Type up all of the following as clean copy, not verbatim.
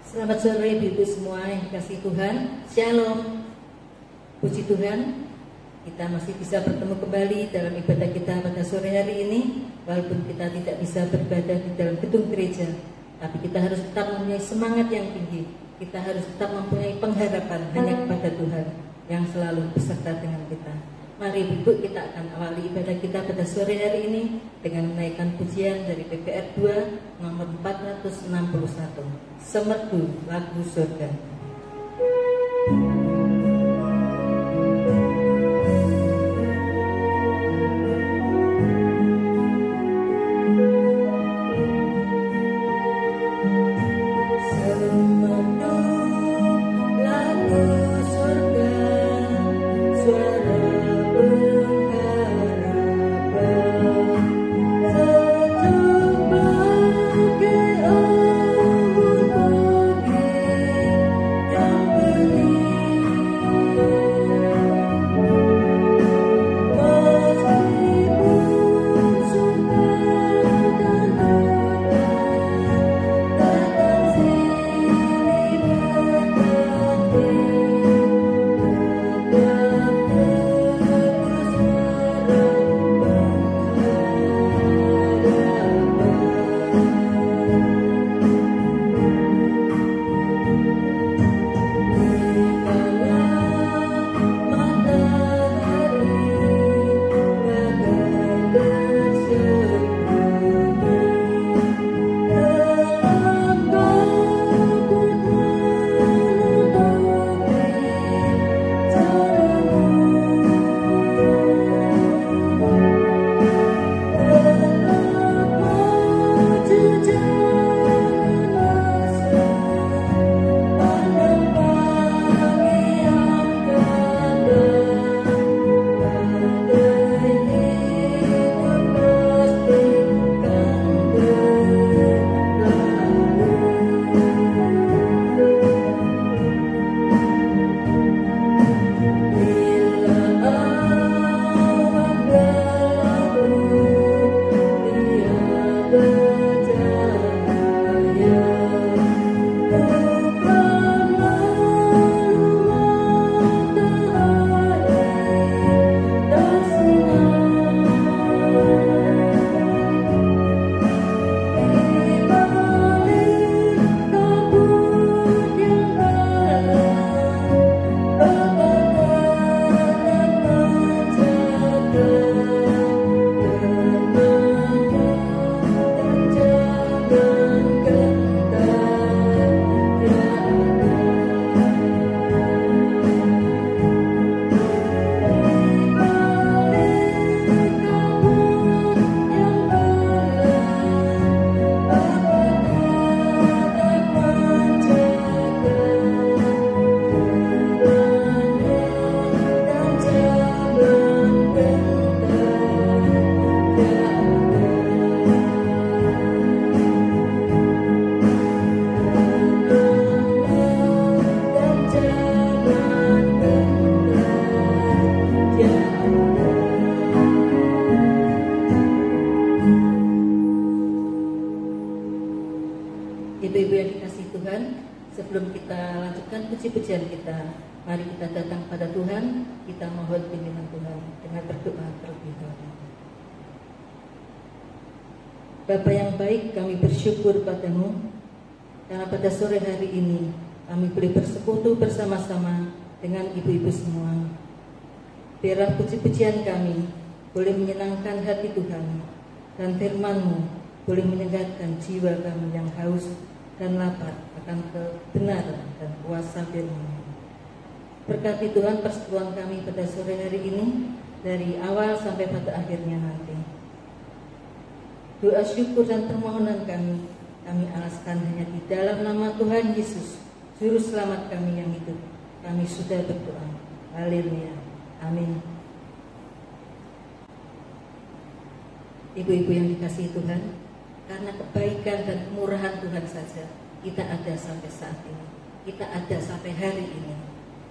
Selamat sore Ibu semua yang dikasihi Tuhan. Shalom. Puji Tuhan, kita masih bisa bertemu kembali dalam ibadah kita pada sore hari ini. Walaupun kita tidak bisa beribadah di dalam gedung gereja, tapi kita harus tetap mempunyai semangat yang tinggi. Kita harus tetap mempunyai pengharapan hanya kepada Tuhan yang selalu beserta dengan kita. Mari Ibu, kita akan awali ibadah kita pada sore hari ini dengan menaikkan pujian dari PPR 2 nomor 461, Semerdu Lagu Surga. Ibu-ibu yang dikasihi Tuhan, sebelum kita lanjutkan puji-pujian kita, mari kita datang pada Tuhan, kita mohon bimbingan Tuhan dengan berdoa terlebih dahulu. Bapa yang baik, kami bersyukur padamu, karena pada sore hari ini kami boleh bersekutu bersama-sama dengan ibu-ibu semua. Biarlah puji-pujian kami boleh menyenangkan hati Tuhan, dan firman-Mu boleh menyegarkan jiwa kami yang haus dan lapar akan kebenaran dan kuasa firman. Berkati Tuhan persekutuan kami pada sore hari ini, dari awal sampai pada akhirnya nanti. Doa syukur dan permohonan kami alaskan hanya di dalam nama Tuhan Yesus, Juru Selamat kami yang hidup. Kami sudah berdoa. Haleluya. Amin. Ibu-ibu yang dikasihi Tuhan, karena kebaikan dan kemurahan Tuhan saja kita ada sampai saat ini, kita ada sampai hari ini.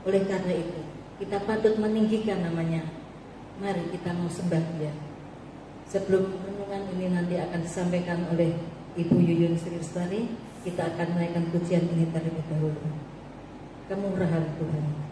Oleh karena itu kita patut meninggikan namanya. Mari kita mau sembah Dia. Sebelum renungan ini nanti akan disampaikan oleh Ibu Yuyun Sri Lestari, kita akan menaikkan pujian ini terlebih dahulu. Kemurahan Tuhan.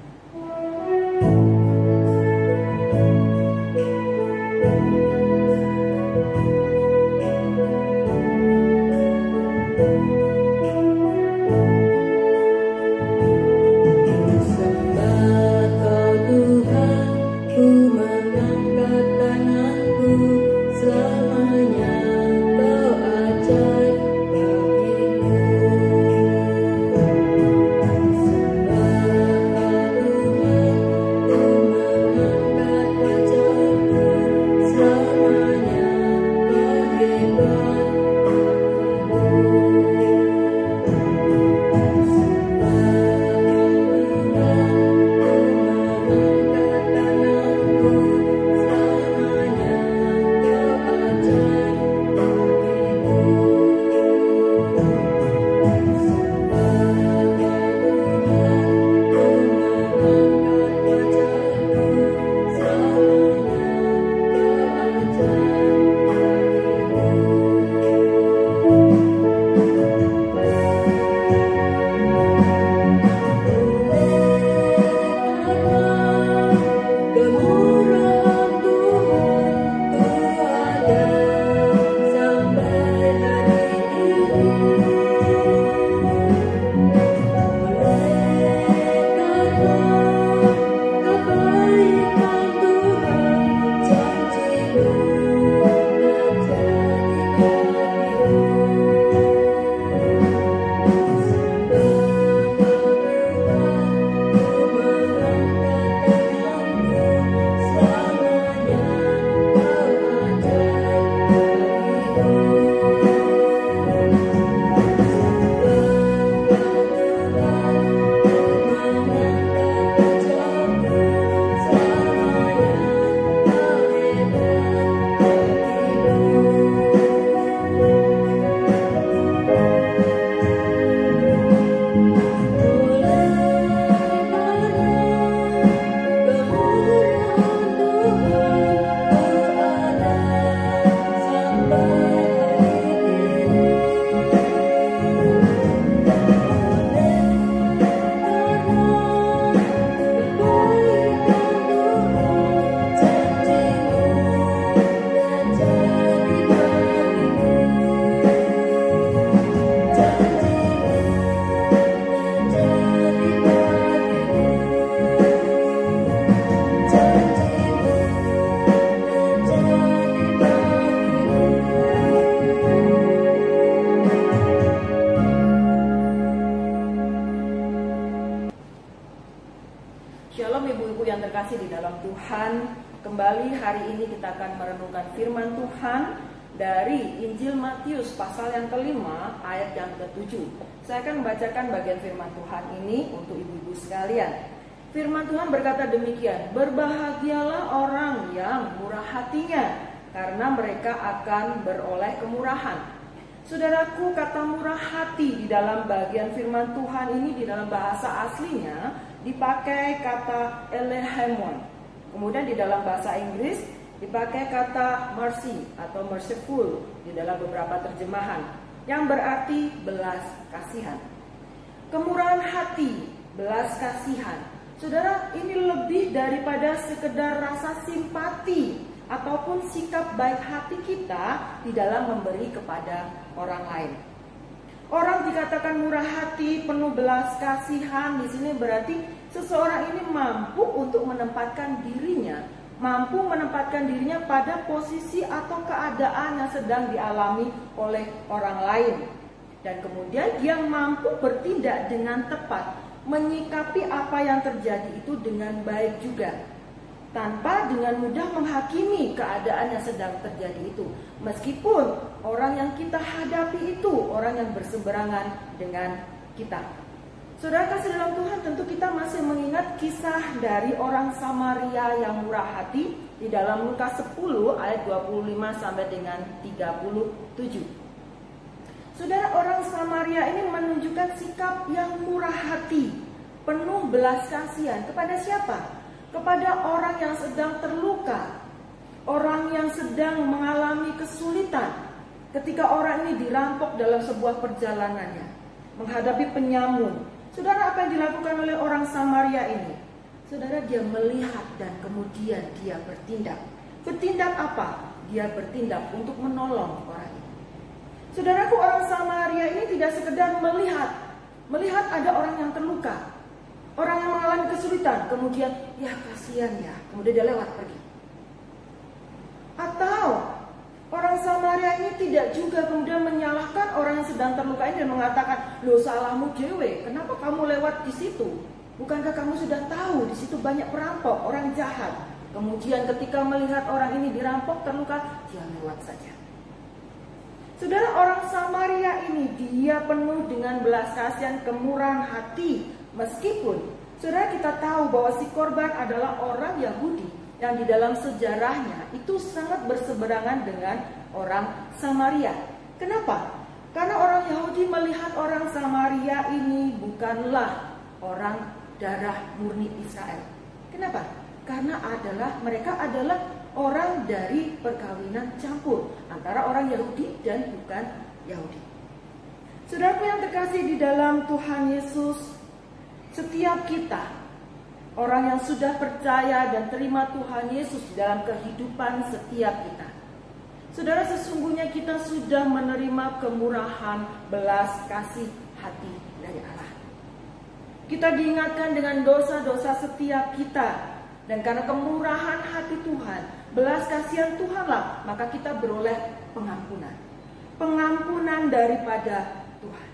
Shalom ibu-ibu yang terkasih di dalam Tuhan. Kembali hari ini kita akan merenungkan firman Tuhan dari Injil Matius pasal yang kelima ayat yang ke-7. Saya akan membacakan bagian firman Tuhan ini untuk ibu-ibu sekalian. Firman Tuhan berkata demikian, berbahagialah orang yang murah hatinya, karena mereka akan beroleh kemurahan. Saudaraku, kata murah hati di dalam bagian firman Tuhan ini di dalam bahasa aslinya dipakai kata elehemon. Kemudian di dalam bahasa Inggris dipakai kata mercy atau merciful di dalam beberapa terjemahan yang berarti belas kasihan. Kemurahan hati, belas kasihan. Saudara, ini lebih daripada sekedar rasa simpati ataupun sikap baik hati kita di dalam memberi kepada orang lain. Orang dikatakan murah hati, penuh belas kasihan, di sini berarti seseorang ini mampu untuk menempatkan dirinya, pada posisi atau keadaan yang sedang dialami oleh orang lain. Dan kemudian dia mampu bertindak dengan tepat, menyikapi apa yang terjadi itu dengan baik juga, tanpa dengan mudah menghakimi keadaan yang sedang terjadi itu. Meskipun orang yang kita hadapi itu orang yang berseberangan dengan kita. Saudara kasih dalam Tuhan, tentu kita masih mengingat kisah dari orang Samaria yang murah hati di dalam Lukas 10 ayat 25 sampai dengan 37. Saudara, orang Samaria ini menunjukkan sikap yang murah hati, penuh belas kasihan kepada siapa? Kepada orang yang sedang terluka, orang yang sedang mengalami kesulitan ketika orang ini dirampok dalam sebuah perjalanannya. menghadapi penyamun. Saudara, apa yang dilakukan oleh orang Samaria ini? Saudara, dia melihat dan kemudian dia bertindak. Bertindak apa? Dia bertindak untuk menolong orang ini. Saudaraku, orang Samaria ini tidak sekedar melihat ada orang yang terluka, orang yang mengalami kesulitan, kemudian ya kasihan ya, kemudian dia lewat pergi. Atau orang Samaria ini tidak juga kemudian menyalahkan orang yang sedang terluka ini dan mengatakan, "Loh, salahmu dewe, kenapa kamu lewat di situ? Bukankah kamu sudah tahu di situ banyak perampok, orang jahat?" Kemudian ketika melihat orang ini dirampok, terluka, dia lewat saja. Saudara, orang Samaria ini dia penuh dengan belas kasihan, kemurahan hati. Meskipun saudara, kita tahu bahwa si korban adalah orang Yahudi yang di dalam sejarahnya itu sangat berseberangan dengan orang Samaria. Kenapa? Karena orang Yahudi melihat orang Samaria ini bukanlah orang darah murni Israel. Kenapa? Karena mereka adalah orang dari perkawinan campur antara orang Yahudi dan bukan Yahudi. Saudaraku yang terkasih di dalam Tuhan Yesus, setiap kita, orang yang sudah percaya dan terima Tuhan Yesus dalam kehidupan setiap kita, saudara, sesungguhnya kita sudah menerima kemurahan, belas kasih hati dari Allah. Kita diingatkan dengan dosa-dosa setiap kita. Dan karena kemurahan hati Tuhan, belas kasihan Tuhanlah, maka kita beroleh pengampunan. Pengampunan daripada Tuhan.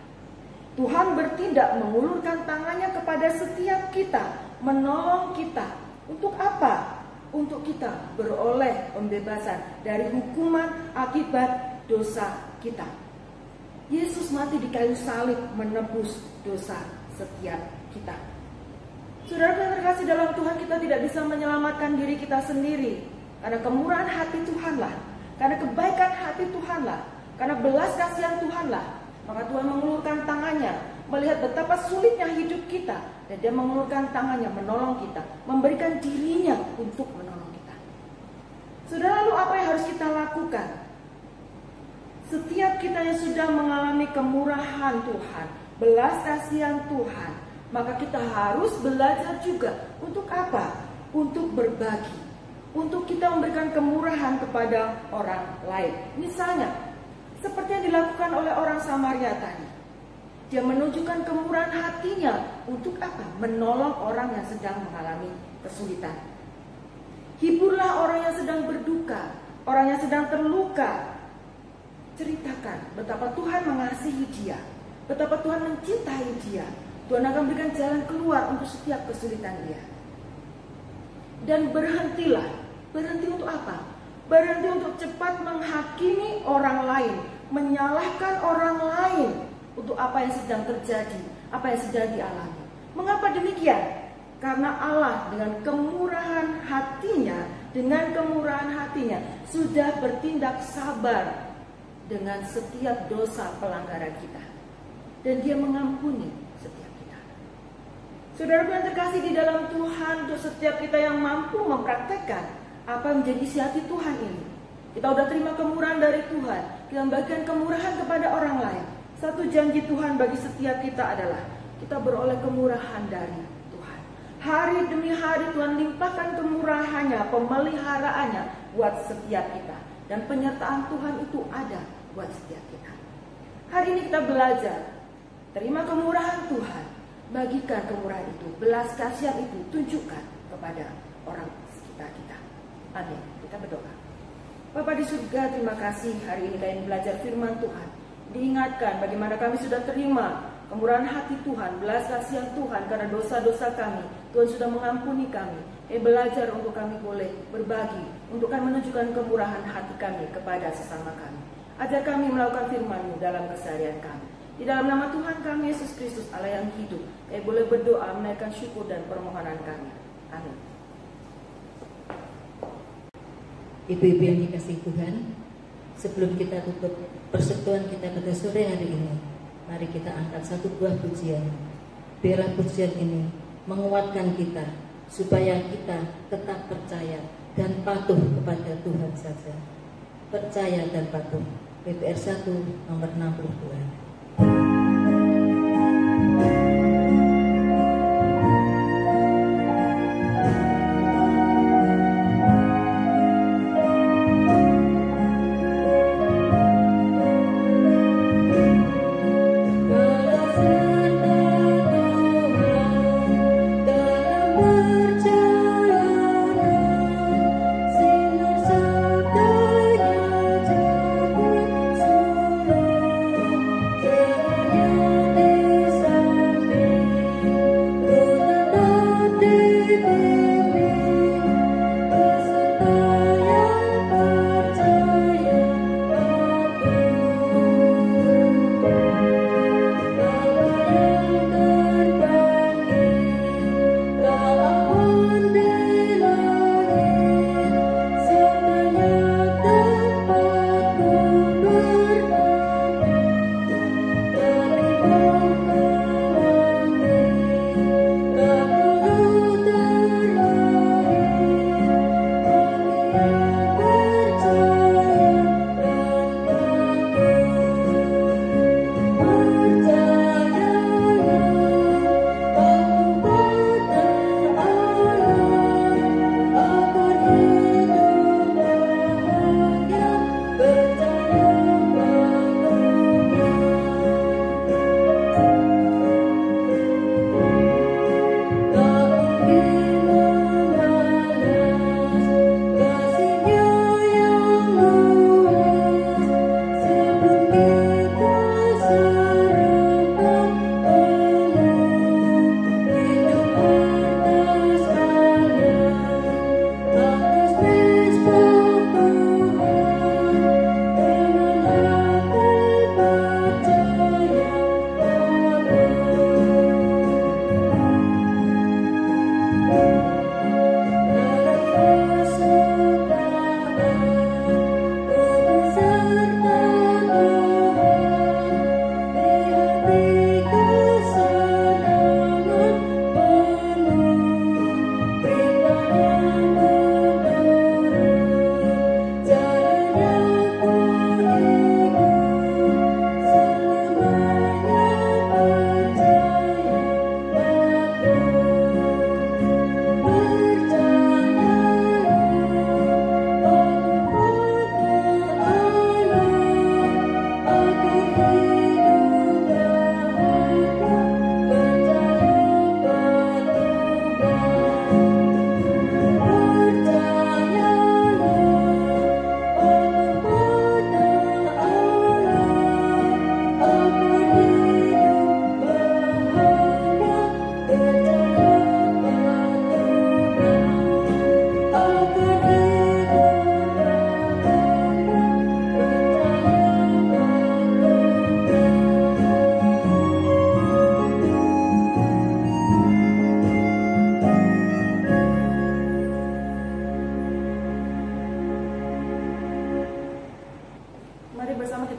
Tuhan bertindak mengulurkan tangannya kepada setiap kita, menolong kita. Untuk apa? Untuk kita beroleh pembebasan dari hukuman akibat dosa kita. Yesus mati di kayu salib menebus dosa setiap kita. Saudara yang terkasih dalam Tuhan, kita tidak bisa menyelamatkan diri kita sendiri. Karena kemurahan hati Tuhanlah, karena kebaikan hati Tuhanlah, karena belas kasihan Tuhanlah, maka Tuhan mengulurkan tangannya, melihat betapa sulitnya hidup kita, dan Dia mengulurkan tangannya menolong kita, memberikan dirinya untuk menolong kita. Saudara, lalu apa yang harus kita lakukan? Setiap kita yang sudah mengalami kemurahan Tuhan, belas kasihan Tuhan, maka kita harus belajar juga untuk apa? Untuk berbagi, untuk kita memberikan kemurahan kepada orang lain. Misalnya, seperti yang dilakukan oleh orang Samaria tadi, dia menunjukkan kemurahan hatinya untuk apa? Menolong orang yang sedang mengalami kesulitan. Hiburlah orang yang sedang berduka, orang yang sedang terluka. Ceritakan betapa Tuhan mengasihi dia, betapa Tuhan mencintai dia. Tuhan akan berikan jalan keluar untuk setiap kesulitan dia. Dan berhentilah. Berhenti untuk apa? Berhenti untuk cepat menghakimi orang lain, menyalahkan orang lain untuk apa yang sedang terjadi, apa yang sedang dialami. Mengapa demikian? Karena Allah dengan kemurahan hatinya sudah bertindak sabar dengan setiap dosa pelanggaran kita. Dan Dia mengampuni setiap kita. Saudara yang terkasih di dalam Tuhan, untuk setiap kita yang mampu mempraktekkan apa yang menjadi isi hati Tuhan ini, kita sudah terima kemurahan dari Tuhan, kita membagikan kemurahan kepada orang lain. Satu janji Tuhan bagi setiap kita adalah kita beroleh kemurahan dari Tuhan. Hari demi hari Tuhan limpahkan kemurahannya, pemeliharaannya buat setiap kita. Dan penyertaan Tuhan itu ada buat setiap kita. Hari ini kita belajar, terima kemurahan Tuhan, bagikan kemurahan itu, belas kasihan itu, tunjukkan kepada orang sekitar kita. Amin. Kita berdoa. Bapa di surga, terima kasih hari ini kami belajar firman Tuhan. Diingatkan bagaimana kami sudah terima kemurahan hati Tuhan, belas kasihan Tuhan karena dosa-dosa kami. Tuhan sudah mengampuni kami. Belajar untuk kami boleh berbagi, untuk kami menunjukkan kemurahan hati kami kepada sesama kami. Ajar kami melakukan firman-Mu dalam keseharian kami. Di dalam nama Tuhan kami Yesus Kristus, Allah yang hidup, kami boleh berdoa, menaikkan syukur dan permohonan kami. Amin. Ibu-ibu yang dikasihi Tuhan, sebelum kita tutup persekutuan kita pada sore hari ini, mari kita angkat satu buah pujian. Biarlah pujian ini menguatkan kita, supaya kita tetap percaya dan patuh kepada Tuhan saja. Percaya dan patuh. PPR 1 nomor 62.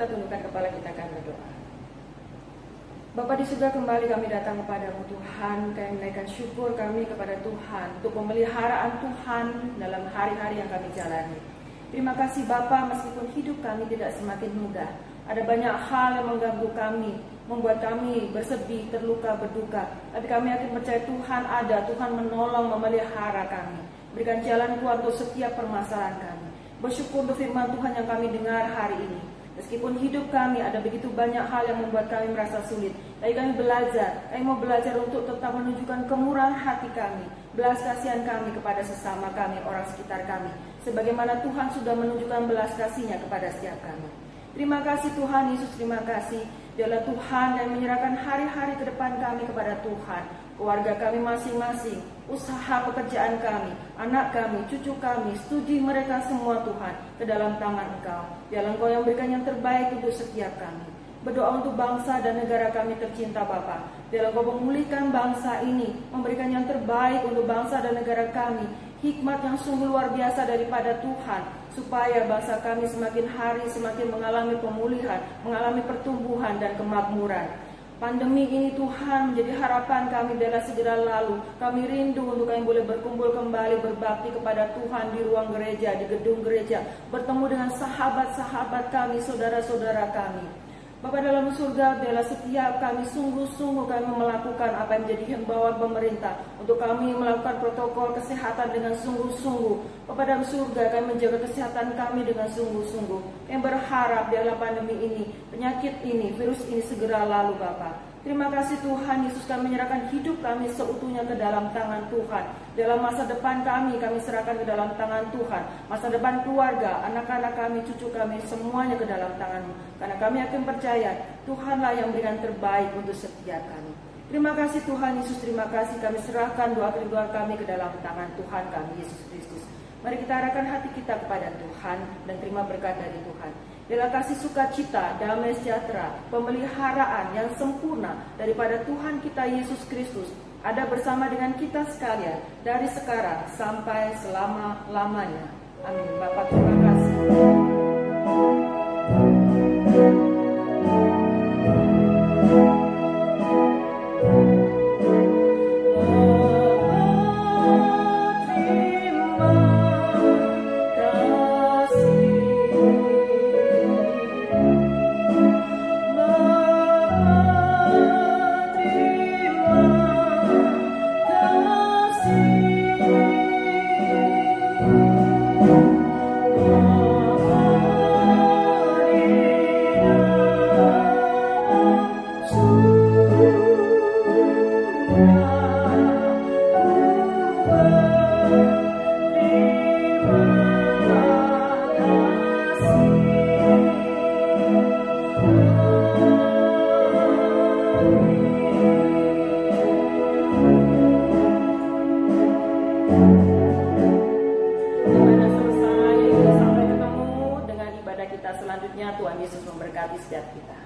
kita tundukkan kepala, kita akan berdoa. Bapa di surga, kembali kami datang kepadamu Tuhan. Kami menaikkan syukur kami kepada Tuhan untuk pemeliharaan Tuhan dalam hari-hari yang kami jalani. Terima kasih Bapa, meskipun hidup kami tidak semakin mudah, ada banyak hal yang mengganggu kami, membuat kami bersedih, terluka, berduka. Tapi kami yakin percaya Tuhan ada, Tuhan menolong, memelihara kami, berikan jalan keluar untuk setiap permasalahan kami. Bersyukur untuk firman Tuhan yang kami dengar hari ini. Meskipun hidup kami ada begitu banyak hal yang membuat kami merasa sulit, tapi kami belajar, kami mau belajar untuk tetap menunjukkan kemurahan hati kami, belas kasihan kami kepada sesama kami, orang sekitar kami, sebagaimana Tuhan sudah menunjukkan belas kasih-Nya kepada setiap kami. Terima kasih Tuhan Yesus, terima kasih. Dialah Tuhan yang menyerahkan hari-hari ke depan kami kepada Tuhan, keluarga kami masing-masing, usaha pekerjaan kami, anak kami, cucu kami, studi mereka semua Tuhan, ke dalam tangan Engkau. Dialah Engkau yang berikan yang terbaik untuk setiap kami. Berdoa untuk bangsa dan negara kami tercinta Bapa. Dialah Engkau memulihkan bangsa ini, memberikan yang terbaik untuk bangsa dan negara kami, hikmat yang sungguh luar biasa daripada Tuhan, supaya bangsa kami semakin hari semakin mengalami pemulihan, mengalami pertumbuhan dan kemakmuran. Pandemi ini Tuhan menjadi harapan kami bila segera lalu. Kami rindu untuk kami boleh berkumpul kembali, berbakti kepada Tuhan di ruang gereja, di gedung gereja, bertemu dengan sahabat-sahabat kami, saudara-saudara kami. Bapa dalam surga, biarlah setiap kami sungguh-sungguh kami melakukan apa yang menjadi himbauan pemerintah, untuk kami melakukan protokol kesehatan dengan sungguh-sungguh. Bapa dalam surga, kami menjaga kesehatan kami dengan sungguh-sungguh. Kami berharap biarlah pandemi ini, penyakit ini, virus ini segera lalu Bapa. Terima kasih Tuhan Yesus, kami menyerahkan hidup kami seutuhnya ke dalam tangan Tuhan. Dalam masa depan kami serahkan ke dalam tangan Tuhan. Masa depan keluarga, anak-anak kami, cucu kami, semuanya ke dalam tangan-Mu. Karena kami yakin percaya, Tuhanlah yang berikan terbaik untuk setiap kami. Terima kasih Tuhan Yesus, terima kasih kami serahkan doa kerinduan kami ke dalam tangan Tuhan kami, Yesus Kristus. Mari kita arahkan hati kita kepada Tuhan dan terima berkat dari Tuhan. Bila kasih sukacita, damai sejahtera, pemeliharaan yang sempurna daripada Tuhan kita Yesus Kristus ada bersama dengan kita sekalian dari sekarang sampai selama-lamanya. Amin. Bapak, terima kasih. Sampai ketemu dengan ibadah kita selanjutnya. Tuhan Yesus memberkati setiap kita.